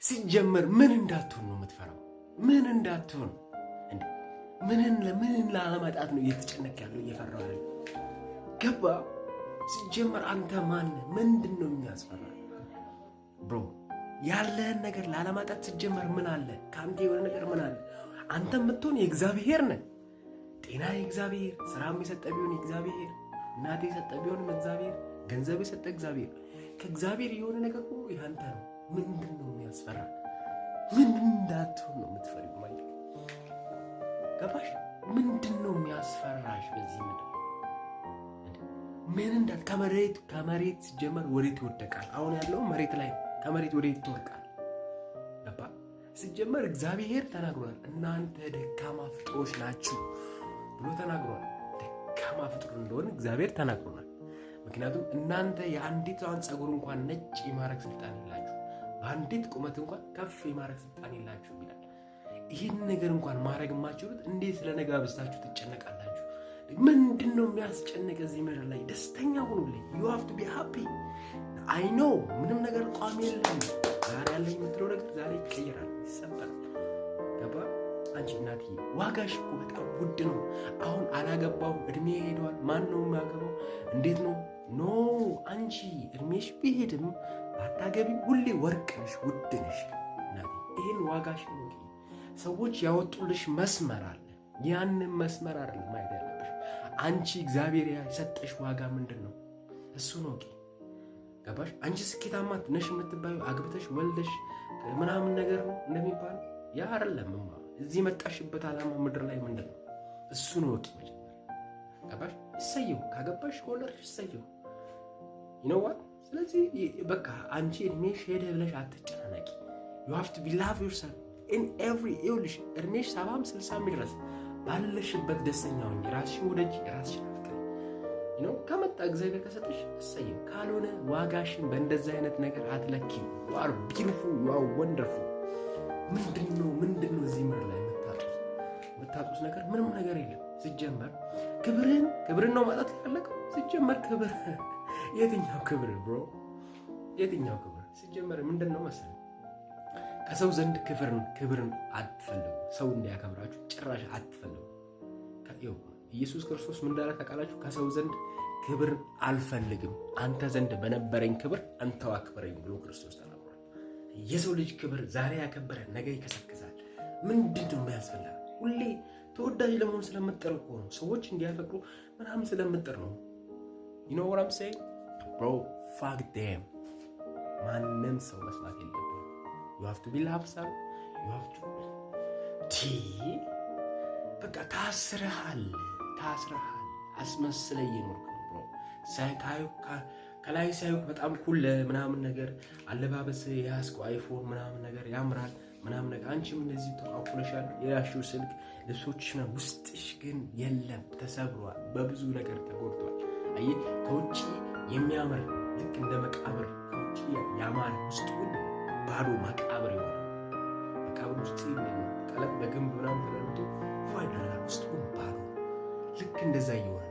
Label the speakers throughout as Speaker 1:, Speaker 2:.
Speaker 1: ሲጀመር ምን እንዳትሆን ነው የምትፈራው? ምን እንዳትሆን እንዴ? ምንን ላለማጣት ነው እየተጨነቅ ያለው እየፈራው ያለው? ገባ? ሲጀመር አንተ ማን ምንድነው የሚያስፈራ? ብሮ ያለህን ነገር ላለማጣት ሲጀመር ምን አለ? ካንተ የሆነ ነገር ምን አለ? አንተ የምትሆን የእግዚአብሔር ነህ። ጤና የእግዚአብሔር፣ ስራም የሰጠ ቢሆን የእግዚአብሔር፣ እናት የሰጠ ቢሆንም እግዚአብሔር፣ ገንዘብ የሰጠ እግዚአብሔር። ከእግዚአብሔር የሆነ ነገር ሁሉ ያንተ ነው። ምንድነው የሚያስፈራ? ምን እንዳትሆን ነው የምትፈሪው? ማለት ገባሽ? ምንድነው የሚያስፈራሽ በዚህ ምድር? ምን እንዳት ከመሬት ሲጀመር ወዴት ይወደቃል? አሁን ያለው መሬት ላይ ከመሬት ወዴት ትወድቃል? ገባ? ሲጀመር እግዚአብሔር ተናግሯል። እናንተ ደካማ ፍጥሮች ናችሁ ብሎ ተናግሯል። ደካማ ፍጥሩ እንደሆነ እግዚአብሔር ተናግሯል። ምክንያቱም እናንተ የአንዲቷን ፀጉር እንኳን ነጭ የማድረግ ስልጣን የላችሁ፣ በአንዲት ቁመት እንኳን ከፍ የማድረግ ስልጣን የላችሁ ይላል። ይህን ነገር እንኳን ማድረግ የማትችሉት እንዴት ስለ ነገ አብዝታችሁ ትጨነቃላችሁ? ምንድነው የሚያስጨንቅ? እዚህ ምድር ላይ ደስተኛ ሁኑልኝ። you have to be happy. I know ምንም ነገር ቋሚ የለም። ዛሬ ያለኝ የምትለው ነገር ዛሬ ይቀየራል፣ ይሰበራል። ገባ? አንቺ እናትዬ ዋጋሽ እኮ በጣም ውድ ነው። አሁን አላገባውም፣ እድሜ ሄዷል፣ ማን ነው የሚያገባው? እንዴት ነው? ኖ አንቺ እድሜሽ ቢሄድም ባታገቢ ሁሌ ወርቅ ነሽ፣ ውድ ነሽ እናቴ። ይህን ዋጋሽ ነው። ሰዎች ያወጡልሽ መስመር አለ። ያንን መስመር አይደለም ማየት ያለብሽ። አንቺ እግዚአብሔር የሰጠሽ ዋጋ ምንድን ነው? እሱ ነው። ገባሽ? አንቺ ስኬታማ ነሽ የምትባዩ አግብተሽ ወልደሽ ምናምን ነገር ነው እንደሚባል ያ አይደለምማ። እዚህ መጣሽበት ዓላማ ምድር ላይ ምንድን ነው? እሱ ነው። ገባሽ? እሰየው ካገባሽ ከወለድሽ እሰየው። ይነዋል። ስለዚህ በቃ አንቺ እድሜሽ ሄደ ብለሽ አትጨናነቂ። you have to be love yourself in every ይኸውልሽ እድሜሽ 70 60 ድረስ ባለሽበት ደስተኛ ሁኚ። ራስሽን ወደጂ፣ ራስሽን አፍቅሪ። ከመጣ እግዚአብሔር ከሰጠሽ እሰየው፣ ካልሆነ ዋጋሽን በእንደዚህ አይነት ነገር አትለኪው። you are beautiful, you are wonderful። ምንድነው እዚህ ምድር ላይ የምታጡት ነገር? ምንም ነገር የለም። ሲጀመር ክብርን ነው ማጣት የፈለገው። ሲጀመር ክብር የትኛው ክብር ብሮ? የትኛው ክብር? ሲጀመር ምንድነው መሰለኝ ከሰው ዘንድ ክብርን አትፈልጉ። ሰው እንዲያከብራችሁ ጭራሽ አትፈልጉ። ኢየሱስ ክርስቶስ ምን እንዳለ ታውቃላችሁ? ከሰው ዘንድ ክብር አልፈልግም፣ አንተ ዘንድ በነበረኝ ክብር አንተው አክብረኝ ብሎ ክርስቶስ ተናግሯል። የሰው ልጅ ክብር ዛሬ ያከበረ ነገ ይከሰክሳል። ምንድነው የሚያስፈልግ? ሁሌ ተወዳጅ ለመሆን ስለምትጠር እኮ ነው። ሰዎች እንዲያፈቅሩ ምናምን ስለምትጠር ነው። you know what I'm saying bro? fuck them። ማንም ሰው መስማት የለብንም። you have to be loved. you have to በቃ ታስረሃል። አስመስለ እየኖርክ ነው ብሮ። ሳይታዩ ከላይ ሳዩ በጣም ኩል ምናምን ነገር አለባበስ ያስቆ አይፎን ምናምን ነገር ያምራል ምናምን ነገር። አንቺም እንደዚህ ተቋቁለሻል። የያሽው ስልክ ልብሶችሽ ነው፣ ውስጥሽ ግን የለም፣ ተሰብሯል፣ በብዙ ነገር ተጎድቷል። አይ ከውጪ የሚያምር ልክ እንደ መቃብር ከውጪ ያማረ ውስጡ ባዶ መቃብር ይሆናል። መቃብር ውስጥ ቀለም በግንብ ምናምን ተደርጎ ፋይዳላ ውስጡ ባዶ ልክ እንደዛ ይሆናል።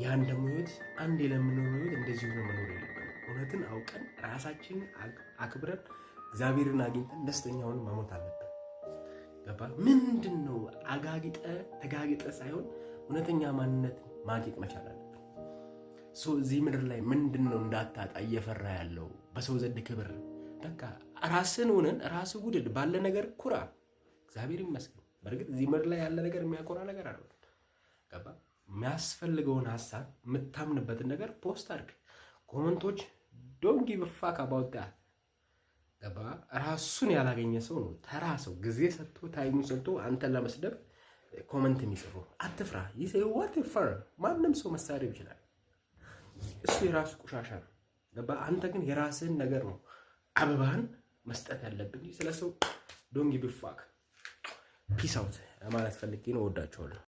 Speaker 1: ያን ደግሞ ህይወት አንድ የለምንኖር ህይወት እንደዚህ ሆኖ መኖር የለብንም። እውነትን አውቀን ራሳችንን አክብረን እግዚአብሔርን አግኝተን ደስተኛውን መሞት አለብን። ገባ? ምንድነው ተጋግጠ ሳይሆን እውነተኛ ማንነት ማግኘት መቻል አለብን። እዚህ ምድር ላይ ምንድነው እንዳታጣ እየፈራ ያለው? በሰው ዘንድ ክብር። በቃ ራስን ሆነን ራስ ውድድ ባለ ነገር ኩራ። እግዚአብሔር ይመስገን። በእርግጥ እዚህ ምድር ላይ ያለ ነገር የሚያኮራ ነገር አይደለም። ገባ? የሚያስፈልገውን ሐሳብ የምታምንበትን ነገር ፖስት አድርግ። ኮመንቶች don't give a fuck about that። ገባ? ራሱን ያላገኘ ሰው ነው ተራ ሰው ጊዜ ሰጥቶ ታይሙን ሰጥቶ አንተን ለመስደብ ኮመንት የሚጽፉ። አትፍራ። ይሄ whatever ማንም ሰው መሳደብ ይችላል። እሱ የራሱ ቆሻሻ ነው። ገባ? አንተ ግን የራስህን ነገር ነው አበባህን መስጠት ያለብን። ስለሰው don't give a fuck። ፒስ አውት ማለት ፈልጌ ነው። ወዳችኋለሁ።